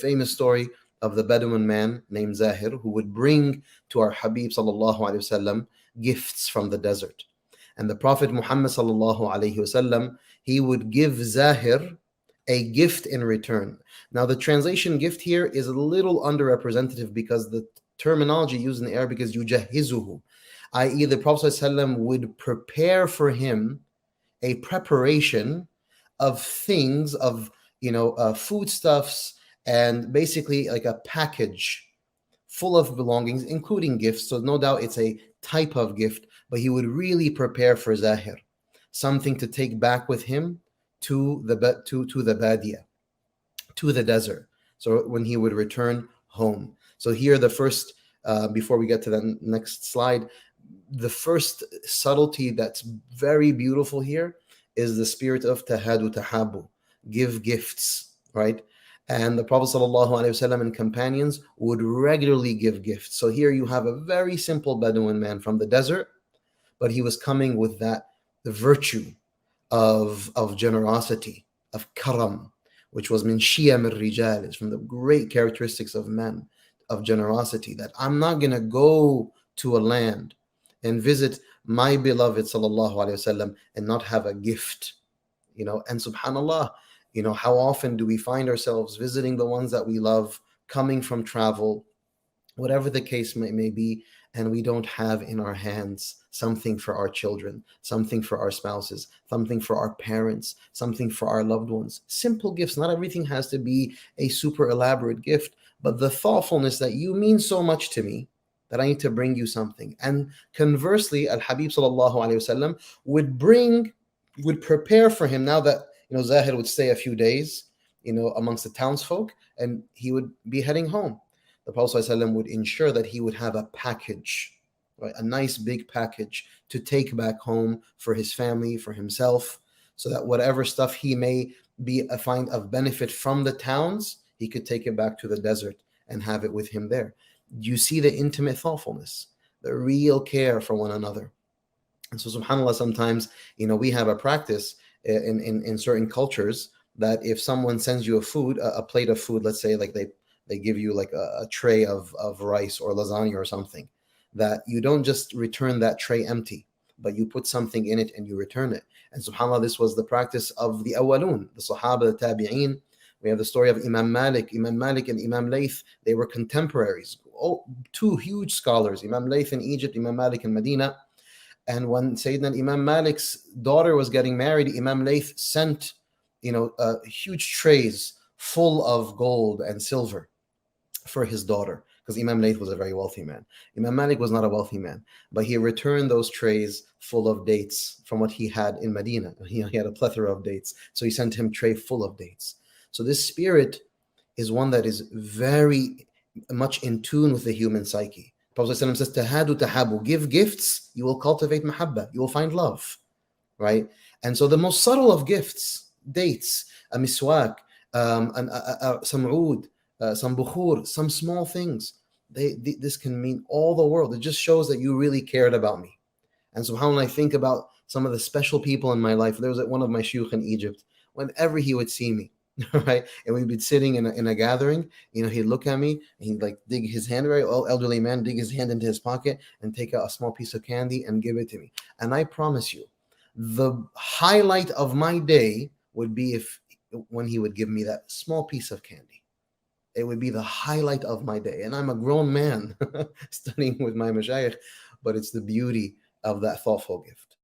famous story of the Bedouin man named Zahir who would bring to our Habib sallallahu alaihi wasallam gifts from the desert. And the Prophet Muhammad sallallahu alaihi wasallam, he would give Zahir a gift in return. Now the translation gift here is a little underrepresentative because the terminology used in Arabic is yujahizuhu, i.e. the Prophet ﷺ would prepare for him a preparation of things, of foodstuffs, and basically like a package full of belongings, including gifts. So no doubt it's a type of gift, but he would really prepare for Zahir something to take back with him to the Badia, to the desert. So when he would return home. So here the first, before we get to the next slide, the first subtlety that's very beautiful here is the spirit of tahadu tahabu, give gifts, right? And the Prophet ﷺ and companions would regularly give gifts. So here you have a very simple Bedouin man from the desert, but he was coming with the virtue of generosity, of karam, which was min shiyam al-rijal, is from the great characteristics of men, of generosity, that I'm not going to go to a land and visit my beloved sallallahu alaihi wasallam and not have a gift, and subhanallah, how often do we find ourselves visiting the ones that we love, coming from travel, whatever the case may be, and we don't have in our hands something for our children, something for our spouses, something for our parents, something for our loved ones. Simple gifts. Not everything has to be a super elaborate gift, but the thoughtfulness that you mean so much to me that I need to bring you something. And conversely, Al-Habib sallallahu alayhi wasallam would prepare for him. Now that Zahir would stay a few days, amongst the townsfolk, and he would be heading home. The Prophet ﷺ would ensure that he would have a package, right? A nice big package to take back home for his family, for himself, so that whatever stuff he may find of benefit from the towns, he could take it back to the desert and have it with him there. You see the intimate thoughtfulness, the real care for one another. And so subhanAllah, sometimes, we have a practice in certain cultures that if someone sends you a plate of food, let's say like they give you like a tray of rice or lasagna or something, that you don't just return that tray empty, but you put something in it and you return it. And subhanAllah, this was the practice of the awwalun, the Sahaba, the Tabi'een. We have the story of Imam Malik and Imam Layth. They were contemporaries, two huge scholars, Imam Layth in Egypt, Imam Malik in Medina. And when Sayyidina Imam Malik's daughter was getting married, Imam Layth sent, huge trays full of gold and silver for his daughter, because Imam Layth was a very wealthy man. Imam Malik was not a wealthy man, but he returned those trays full of dates from what he had in Medina. He had a plethora of dates, so he sent him a tray full of dates. So this spirit is one that is very much in tune with the human psyche. Prophet ﷺ says, tahadu tahabu, give gifts, you will cultivate mahabba, you will find love, right? And so the most subtle of gifts, dates, a miswak, some oud, some bukhur, some small things, this can mean all the world. It just shows that you really cared about me. And subhanAllah, I think about some of the special people in my life. There was one of my shuyukh in Egypt, whenever he would see me, right, and we'd be sitting in a gathering, he'd look at me and he'd like dig his hand, very elderly man, dig his hand into his pocket and take out a small piece of candy and give it to me. And I promise you, the highlight of my day would be when he would give me that small piece of candy. It would be the highlight of my day. And I'm a grown man studying with my mashayikh, but it's the beauty of that thoughtful gift.